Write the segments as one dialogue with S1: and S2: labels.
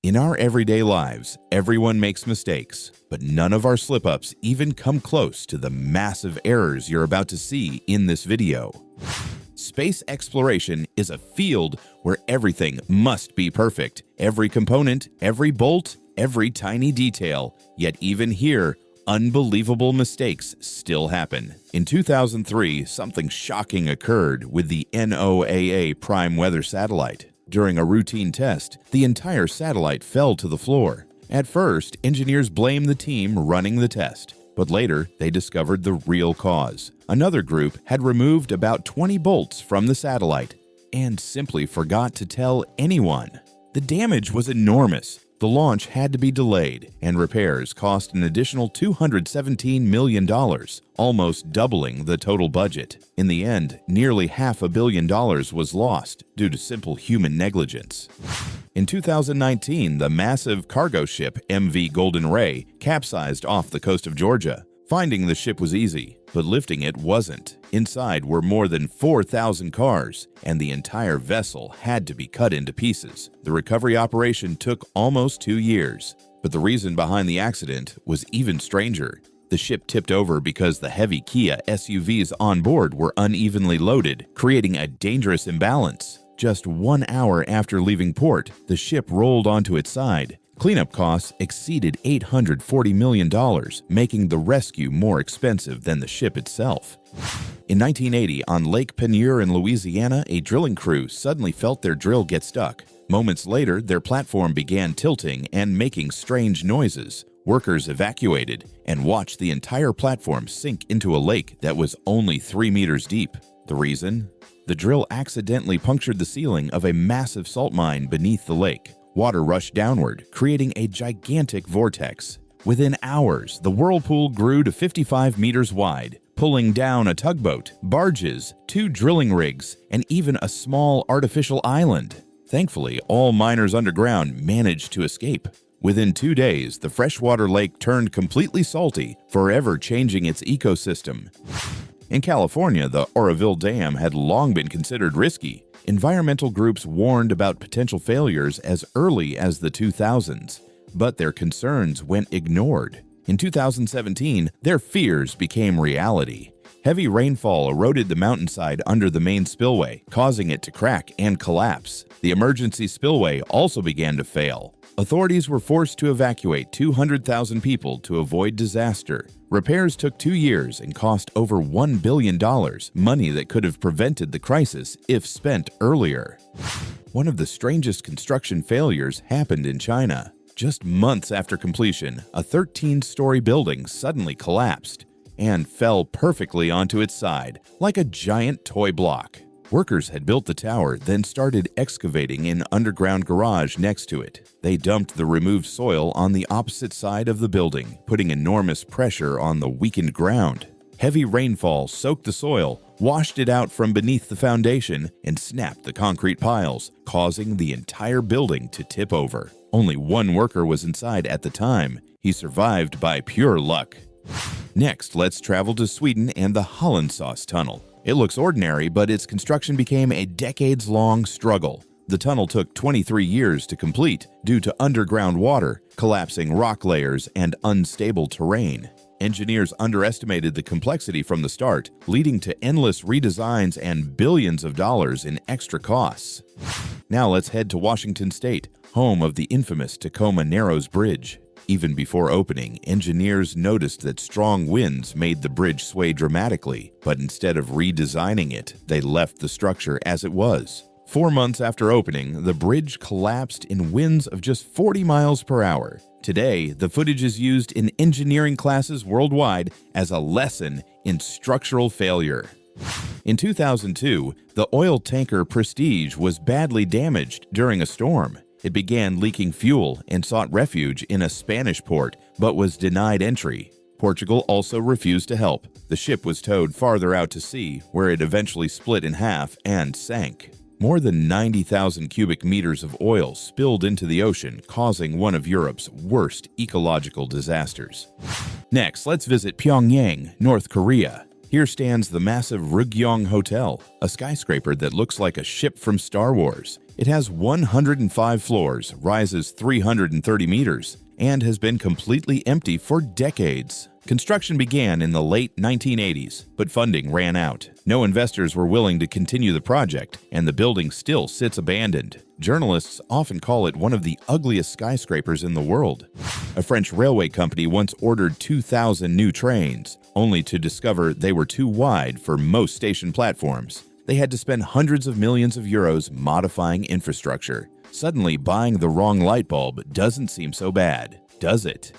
S1: In our everyday lives, everyone makes mistakes, but none of our slip-ups even come close to the massive errors you're about to see in this video. Space exploration is a field where everything must be perfect. Every component, every bolt, every tiny detail. Yet even here, unbelievable mistakes still happen. In 2003, something shocking occurred with the NOAA Prime Weather satellite. During a routine test, the entire satellite fell to the floor. At first, engineers blamed the team running the test, but later they discovered the real cause. Another group had removed about 20 bolts from the satellite and simply forgot to tell anyone. The damage was enormous. The launch had to be delayed, and repairs cost an additional $217 million, almost doubling the total budget. In the end, nearly $500 million was lost due to simple human negligence. In 2019, the massive cargo ship MV Golden Ray capsized off the coast of Georgia. Finding the ship was easy, but lifting it wasn't. Inside were more than 4,000 cars, and the entire vessel had to be cut into pieces. The recovery operation took almost 2 years, but the reason behind the accident was even stranger. The ship tipped over because the heavy Kia SUVs on board were unevenly loaded, creating a dangerous imbalance. Just 1 hour after leaving port, the ship rolled onto its side. Cleanup costs exceeded $840 million, making the rescue more expensive than the ship itself. In 1980, on Lake Penieur in Louisiana, a drilling crew suddenly felt their drill get stuck. Moments later, their platform began tilting and making strange noises. Workers evacuated and watched the entire platform sink into a lake that was only 3 meters deep. The reason? The drill accidentally punctured the ceiling of a massive salt mine beneath the lake. Water rushed downward, creating a gigantic vortex. Within hours, the whirlpool grew to 55 meters wide, pulling down a tugboat, barges, 2 drilling rigs, and even a small artificial island. Thankfully, all miners underground managed to escape. Within 2 days, the freshwater lake turned completely salty, forever changing its ecosystem. In California, the Oroville Dam had long been considered risky. Environmental groups warned about potential failures as early as the 2000s, but their concerns went ignored. In 2017, their fears became reality. Heavy rainfall eroded the mountainside under the main spillway, causing it to crack and collapse. The emergency spillway also began to fail. Authorities were forced to evacuate 200,000 people to avoid disaster. Repairs took 2 years and cost over $1 billion, money that could have prevented the crisis if spent earlier. One of the strangest construction failures happened in China. Just months after completion, a 13-story building suddenly collapsed and fell perfectly onto its side, like a giant toy block. Workers had built the tower, then started excavating an underground garage next to it. They dumped the removed soil on the opposite side of the building, putting enormous pressure on the weakened ground. Heavy rainfall soaked the soil, washed it out from beneath the foundation, and snapped the concrete piles, causing the entire building to tip over. Only one worker was inside at the time. He survived by pure luck. Next, let's travel to Sweden and the Hallandsås Tunnel. It looks ordinary, but its construction became a decades-long struggle. The tunnel took 23 years to complete due to underground water, collapsing rock layers, and unstable terrain. Engineers underestimated the complexity from the start, leading to endless redesigns and billions of dollars in extra costs. Now let's head to Washington State, home of the infamous Tacoma Narrows Bridge. Even before opening, engineers noticed that strong winds made the bridge sway dramatically, but instead of redesigning it, they left the structure as it was. 4 months after opening, the bridge collapsed in winds of just 40 miles per hour. Today, the footage is used in engineering classes worldwide as a lesson in structural failure. In 2002, the oil tanker Prestige was badly damaged during a storm. It began leaking fuel and sought refuge in a Spanish port, but was denied entry. Portugal also refused to help. The ship was towed farther out to sea, where it eventually split in half and sank. More than 90,000 cubic meters of oil spilled into the ocean, causing one of Europe's worst ecological disasters. Next, let's visit Pyongyang, North Korea. Here stands the massive Ryugyong Hotel, a skyscraper that looks like a ship from Star Wars. It has 105 floors, rises 330 meters, and has been completely empty for decades. Construction began in the late 1980s, but funding ran out. No investors were willing to continue the project, and the building still sits abandoned. Journalists often call it one of the ugliest skyscrapers in the world. A French railway company once ordered 2,000 new trains, only to discover they were too wide for most station platforms. They had to spend hundreds of millions of euros modifying infrastructure. Suddenly, buying the wrong light bulb doesn't seem so bad, does it?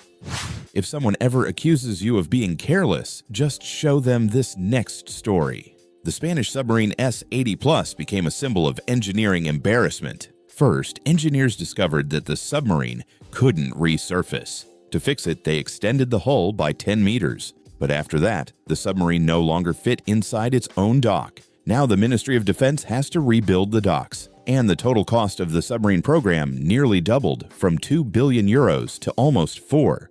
S1: If someone ever accuses you of being careless, just show them this next story. The Spanish submarine S-80 Plus became a symbol of engineering embarrassment. First, engineers discovered that the submarine couldn't resurface. To fix it, they extended the hull by 10 meters. But after that, the submarine no longer fit inside its own dock. Now the Ministry of Defense has to rebuild the docks, and the total cost of the submarine program nearly doubled from 2 billion euros to almost 4.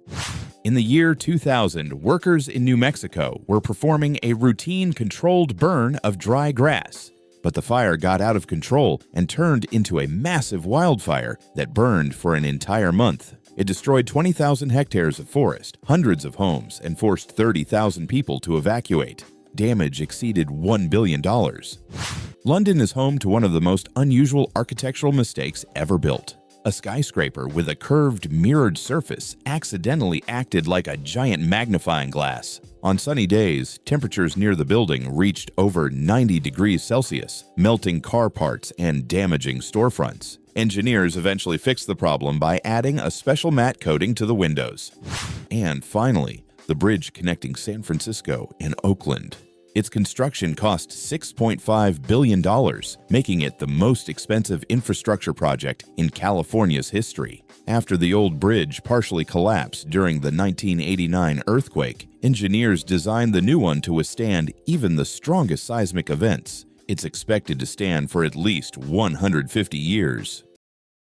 S1: In the year 2000, workers in New Mexico were performing a routine controlled burn of dry grass. But the fire got out of control and turned into a massive wildfire that burned for an entire month. It destroyed 20,000 hectares of forest, hundreds of homes, and forced 30,000 people to evacuate. Damage exceeded $1 billion. London is home to one of the most unusual architectural mistakes ever built. A skyscraper with a curved, mirrored surface accidentally acted like a giant magnifying glass. On sunny days, temperatures near the building reached over 90 degrees Celsius, melting car parts and damaging storefronts. Engineers eventually fixed the problem by adding a special matte coating to the windows. And finally, the bridge connecting San Francisco and Oakland. Its construction cost $6.5 billion, making it the most expensive infrastructure project in California's history. After the old bridge partially collapsed during the 1989 earthquake, engineers designed the new one to withstand even the strongest seismic events. It's expected to stand for at least 150 years.